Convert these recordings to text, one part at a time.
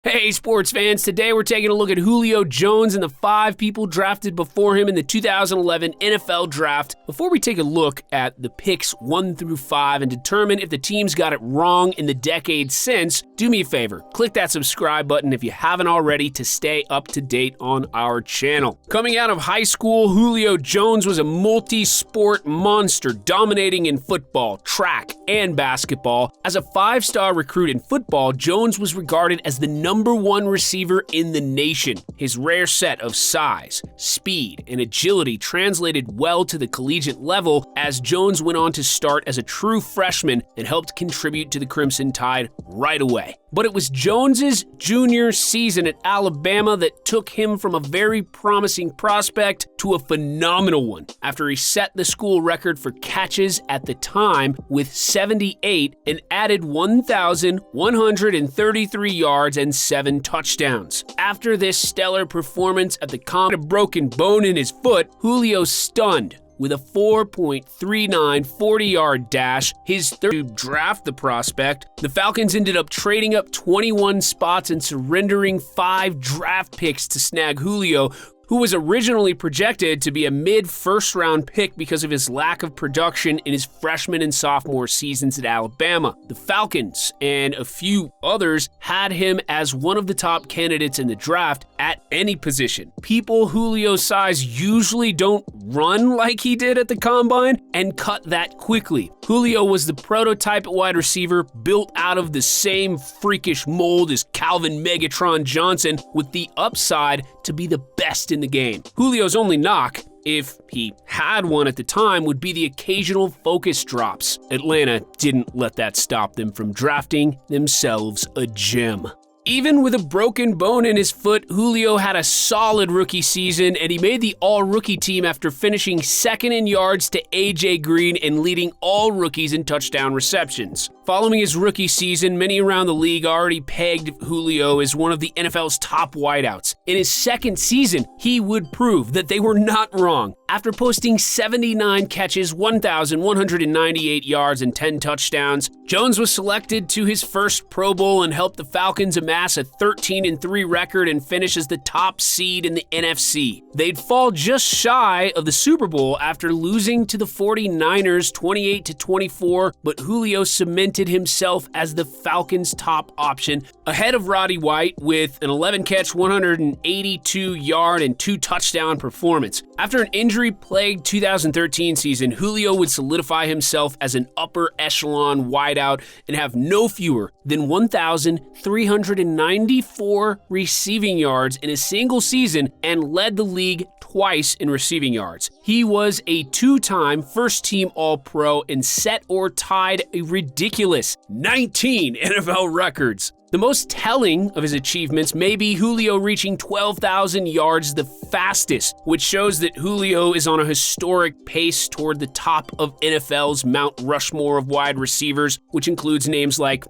Hey, sports fans. Today we're taking a look at Julio Jones and the 5 people drafted before him in the 2011 NFL Draft. Before we take a look at the picks 1 through 5 and determine if the teams got it wrong in the decade since, do me a favor. Click that subscribe button if you haven't already to stay up to date on our channel. Coming out of high school, Julio Jones was a multi-sport monster, dominating in football, track, and basketball. As a 5-star recruit in football, Jones was regarded as the number 1 receiver in the nation. His rare set of size, speed, and agility translated well to the collegiate level as Jones went on to start as a true freshman and helped contribute to the Crimson Tide right away. But it was Jones's junior season at Alabama that took him from a very promising prospect to a phenomenal one, after he set the school record for catches at the time with 78 and added 1,133 yards and 7 touchdowns. After this stellar performance at the combine, a broken bone in his foot, Julio stunned with a 4.39 40-yard dash, his third to draft the prospect. The Falcons ended up trading up 21 spots and surrendering 5 draft picks to snag Julio, who was originally projected to be a mid-first-round pick because of his lack of production in his freshman and sophomore seasons at Alabama. The Falcons and a few others had him as one of the top candidates in the draft at any position. People Julio's size usually don't run like he did at the combine and cut that quickly. Julio was the prototype at wide receiver, built out of the same freakish mold as Calvin Megatron Johnson, with the upside to be the best in the game. Julio's only knock, if he had one at the time, would be the occasional focus drops. Atlanta didn't let that stop them from drafting themselves a gem. Even with a broken bone in his foot, Julio had a solid rookie season, and he made the all-rookie team after finishing second in yards to A.J. Green and leading all rookies in touchdown receptions. Following his rookie season, many around the league already pegged Julio as one of the NFL's top wideouts. In his second season, he would prove that they were not wrong. After posting 79 catches, 1,198 yards, and 10 touchdowns, Jones was selected to his first Pro Bowl and helped the Falcons amass a 13-3 record and finish as the top seed in the NFC. They'd fall just shy of the Super Bowl after losing to the 49ers 28-24, but Julio cemented himself as the Falcons' top option, ahead of Roddy White with an 11-catch, 182-yard, and 2-touchdown performance. After an injury-plagued 2013 season, Julio would solidify himself as an upper echelon wideout and have no fewer than 1,394 receiving yards in a single season and led the league twice in receiving yards. He was a 2-time first-team All-Pro and set or tied a ridiculous 19 NFL records. The most telling of his achievements may be Julio reaching 12,000 yards the fastest, which shows that Julio is on a historic pace toward the top of NFL's Mount Rushmore of wide receivers, which includes names like,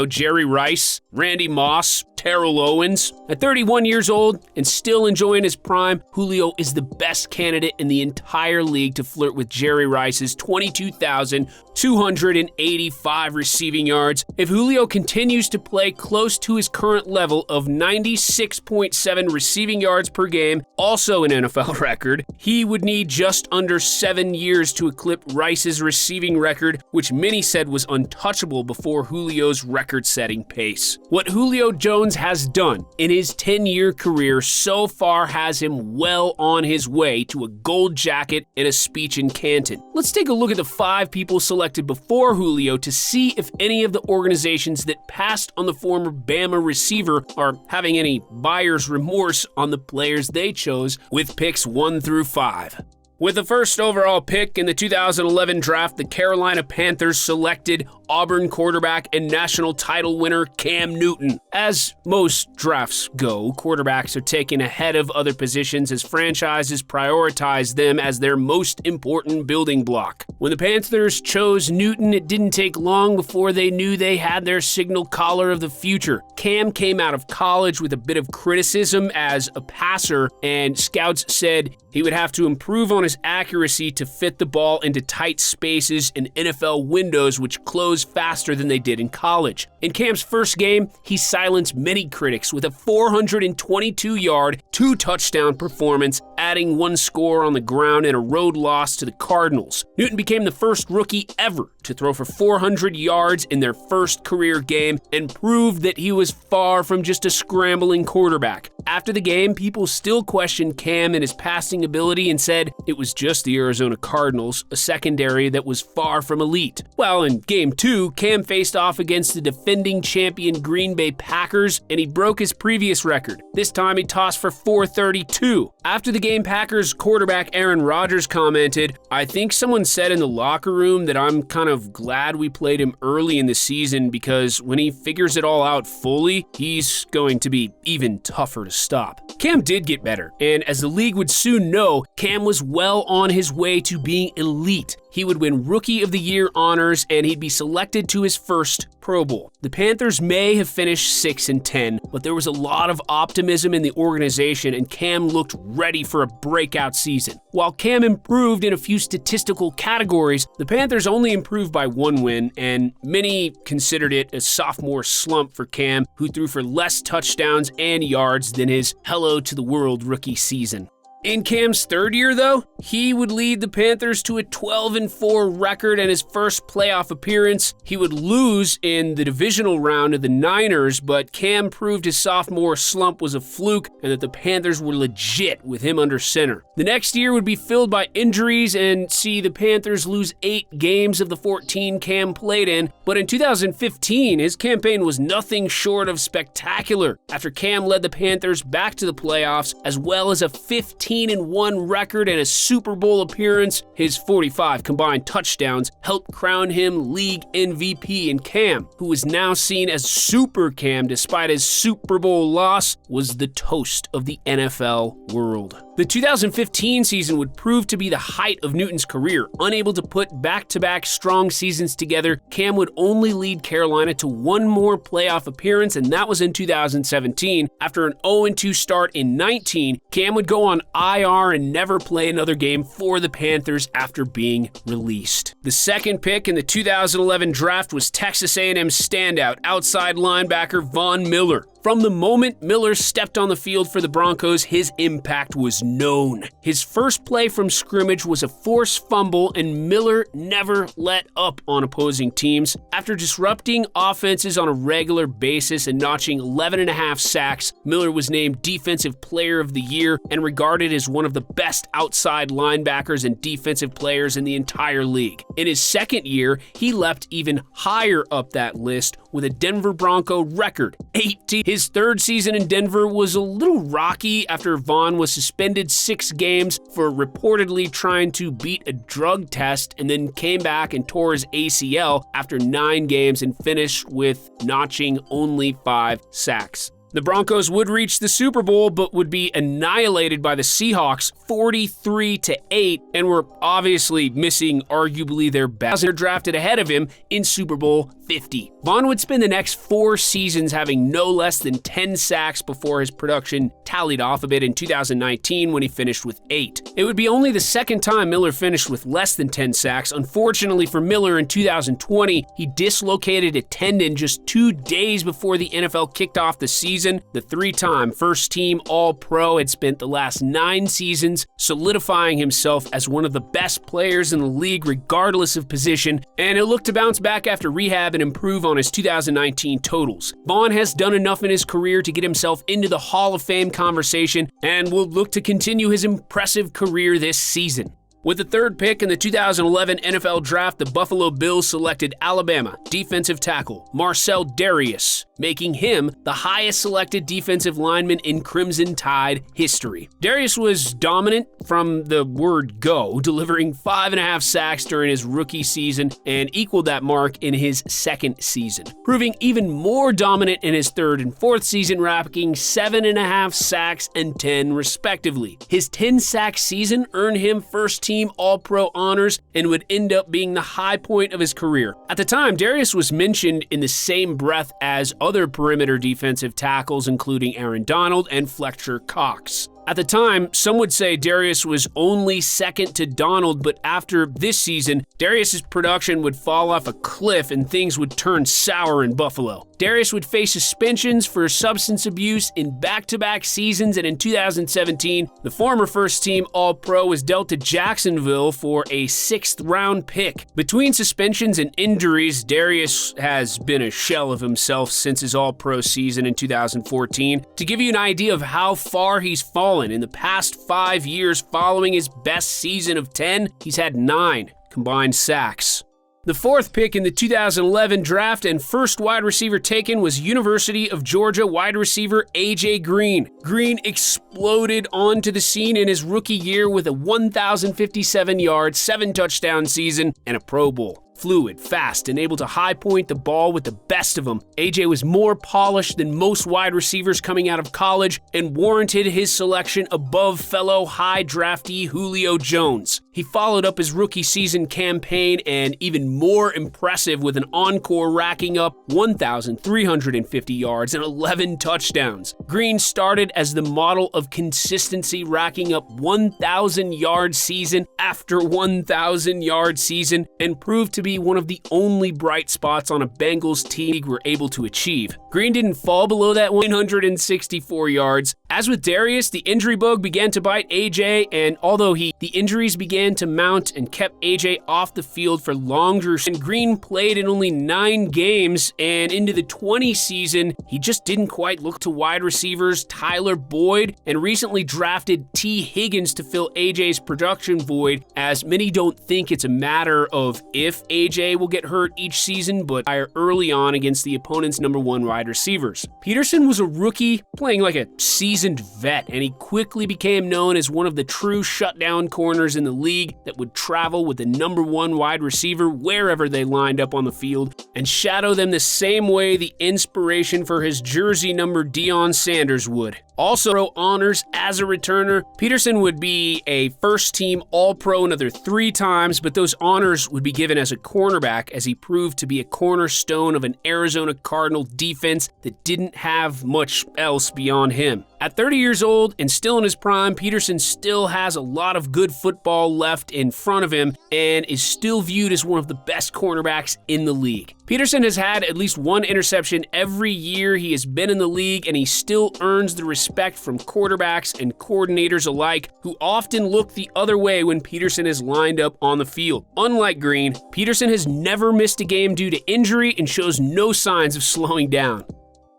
Jerry Rice, Randy Moss, Terrell Owens. At 31 years old and still enjoying his prime, Julio is the best candidate in the entire league to flirt with Jerry Rice's 22,285 receiving yards. If Julio continues to play close to his current level of 96.7 receiving yards per game, also an NFL record, he would need just under 7 years to eclipse Rice's receiving record, which many said was untouchable before Julio's record-setting pace. What Julio Jones has done in his 10-year career so far has him well on his way to a gold jacket and a speech in Canton. Let's take a look at the 5 people selected before Julio to see if any of the organizations that passed on the former Bama receiver are having any buyer's remorse on the players they chose with picks 1 through 5. With the first overall pick in the 2011 draft, the Carolina Panthers selected Auburn quarterback and national title winner Cam Newton. As most drafts go, quarterbacks are taken ahead of other positions as franchises prioritize them as their most important building block. When the Panthers chose Newton, it didn't take long before they knew they had their signal caller of the future. Cam came out of college with a bit of criticism as a passer, and scouts said He would have to improve on his accuracy to fit the ball into tight spaces and NFL windows which close faster than they did in college. In Cam's first game, he silenced many critics with a 422-yard, 2-touchdown performance, adding 1 score on the ground in a road loss to the Cardinals. Newton became the first rookie ever to throw for 400 yards in their first career game and proved that he was far from just a scrambling quarterback. After the game, people still questioned Cam and his passing ability and said it was just the Arizona Cardinals, a secondary that was far from elite. Well, in Game 2, Cam faced off against the defending champion Green Bay Packers, and he broke his previous record. This time he tossed for 432. After the game, Packers quarterback Aaron Rodgers commented, "I think someone said in the locker room that I'm kind of glad we played him early in the season because when he figures it all out fully, he's going to be even tougher to stop." Cam did get better, and as the league would soon know, Cam was well on his way to being elite. He would win Rookie of the Year honors, and he'd be selected to his first Pro Bowl. The Panthers may have finished 6-10, but there was a lot of optimism in the organization, and Cam looked ready for a breakout season. While Cam improved in a few statistical categories, the Panthers only improved by 1 win, and many considered it a sophomore slump for Cam, who threw for less touchdowns and yards than his hello to the world rookie season. In Cam's third year, though, he would lead the Panthers to a 12-4 record and his first playoff appearance. He would lose in the divisional round of the Niners, but Cam proved his sophomore slump was a fluke and that the Panthers were legit with him under center. The next year would be filled by injuries and see the Panthers lose 8 games of the 14 Cam played in, but in 2015, his campaign was nothing short of spectacular after Cam led the Panthers back to the playoffs as well as a 15-1 record and a Super Bowl appearance. His 45 combined touchdowns helped crown him league MVP, and Cam, who was now seen as Super Cam despite his Super Bowl loss, was the toast of the NFL world. The 2015 season would prove to be the height of Newton's career. Unable to put back-to-back strong seasons together, Cam would only lead Carolina to 1 more playoff appearance, and that was in 2017. After an 0-2 start in 19, Cam would go on IR and never play another game for the Panthers after being released. The second pick in the 2011 draft was Texas A&M standout outside linebacker Von Miller. From the moment Miller stepped on the field for the Broncos, his impact was known. His first play from scrimmage was a forced fumble, and Miller never let up on opposing teams. After disrupting offenses on a regular basis and notching 11.5 sacks, Miller was named Defensive Player of the Year and regarded as one of the best outside linebackers and defensive players in the entire league. In his second year, he leapt even higher up that list with a Denver Bronco record, 18. His third season in Denver was a little rocky after Vaughn was suspended 6 games for reportedly trying to beat a drug test and then came back and tore his ACL after 9 games and finished with notching only 5 sacks. The Broncos would reach the Super Bowl, but would be annihilated by the Seahawks 43-8, and were obviously missing arguably their best. They're drafted ahead of him in Super Bowl 50. Vaughn would spend the next 4 seasons having no less than 10 sacks before his production tallied off a bit in 2019 when he finished with 8. It would be only the second time Miller finished with less than 10 sacks. Unfortunately for Miller, in 2020, he dislocated a tendon just 2 days before the NFL kicked off the season. The 3-time first-team All-Pro had spent the last 9 seasons solidifying himself as one of the best players in the league regardless of position, and it looked to bounce back after rehab and improve on his 2019 totals. Vaughn has done enough in his career to get himself into the Hall of Fame conversation and will look to continue his impressive career this season. With the third pick in the 2011 NFL Draft, the Buffalo Bills selected Alabama defensive tackle Marcel Darius, making him the highest selected defensive lineman in Crimson Tide history. Darius was dominant from the word go, delivering 5.5 sacks during his rookie season and equaled that mark in his second season, proving even more dominant in his third and fourth season, racking 7.5 sacks and 10 respectively. His 10-sack season earned him first-team All-Pro honors and would end up being the high point of his career. At the time, Darius was mentioned in the same breath as other perimeter defensive tackles, including Aaron Donald and Fletcher Cox. At the time, some would say Darius was only second to Donald, but after this season, Darius' production would fall off a cliff and things would turn sour in Buffalo. Darius would face suspensions for substance abuse in back-to-back seasons, and in 2017, the former first-team All-Pro was dealt to Jacksonville for a 6th-round pick. Between suspensions and injuries, Darius has been a shell of himself since his All-Pro season in 2014. To give you an idea of how far he's fallen, in the past 5 years following his best season of 10, he's had 9 combined sacks. The 4th pick in the 2011 draft and first wide receiver taken was University of Georgia wide receiver A.J. Green. Green exploded onto the scene in his rookie year with a 1,057-yard, 7-touchdown season and a Pro Bowl. Fluid, fast, and able to high point the ball with the best of them, AJ was more polished than most wide receivers coming out of college and warranted his selection above fellow high draftee Julio Jones. He followed up his rookie season campaign and even more impressive with an encore racking up 1,350 yards and 11 touchdowns. Green started as the model of consistency, racking up 1,000-yard season after 1,000-yard season, and proved to be one of the only bright spots on a Bengals team were able to achieve. Green didn't fall below that 164 yards. As with Darius, the injury bug began to bite AJ, and although the injuries began to mount and kept AJ off the field for longer, and Green played in only 9 games, and into the 20 season, he just didn't quite look to wide receivers Tyler Boyd and recently drafted T. Higgins to fill AJ's production void, as many don't think it's a matter of if AJ will get hurt each season, but early on against the opponent's number 1 wide receivers. Peterson was a rookie playing like a seasoned vet, and he quickly became known as one of the true shutdown corners in the league that would travel with the number 1 wide receiver wherever they lined up on the field and shadow them the same way the inspiration for his jersey number Deion Sanders would. Also honors as a returner, Peterson would be a first-team All-Pro another 3 times, but those honors would be given as a cornerback, as he proved to be a cornerstone of an Arizona Cardinal defense that didn't have much else beyond him. At 30 years old and still in his prime, Peterson still has a lot of good football left in front of him and is still viewed as one of the best cornerbacks in the league. Peterson has had at least 1 interception every year he has been in the league, and he still earns the respect from quarterbacks and coordinators alike, who often look the other way when Peterson is lined up on the field. Unlike Green, Peterson has never missed a game due to injury and shows no signs of slowing down.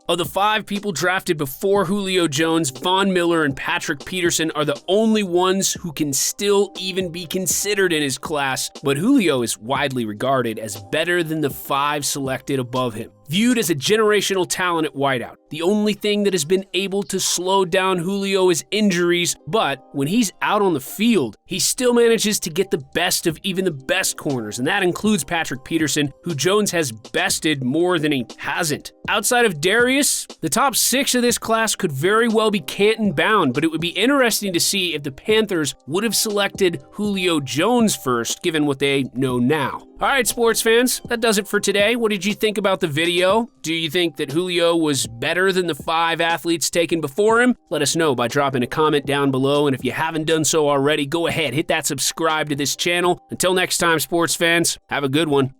Of the 5 people drafted before Julio Jones, Von Miller and Patrick Peterson are the only ones who can still even be considered in his class, but Julio is widely regarded as better than the 5 selected above him. Viewed as a generational talent at wideout, the only thing that has been able to slow down Julio is injuries, but when he's out on the field, he still manages to get the best of even the best corners, and that includes Patrick Peterson, who Jones has bested more than he hasn't. Outside of Darius, the top 6 of this class could very well be Canton bound, but it would be interesting to see if the Panthers would have selected Julio Jones first, given what they know now. All right, sports fans, that does it for today. What did you think about the video? Do you think that Julio was better than the 5 athletes taken before him? Let us know by dropping a comment down below, and if you haven't done so already, go ahead, hit that subscribe to this channel. Until next time, sports fans, have a good one.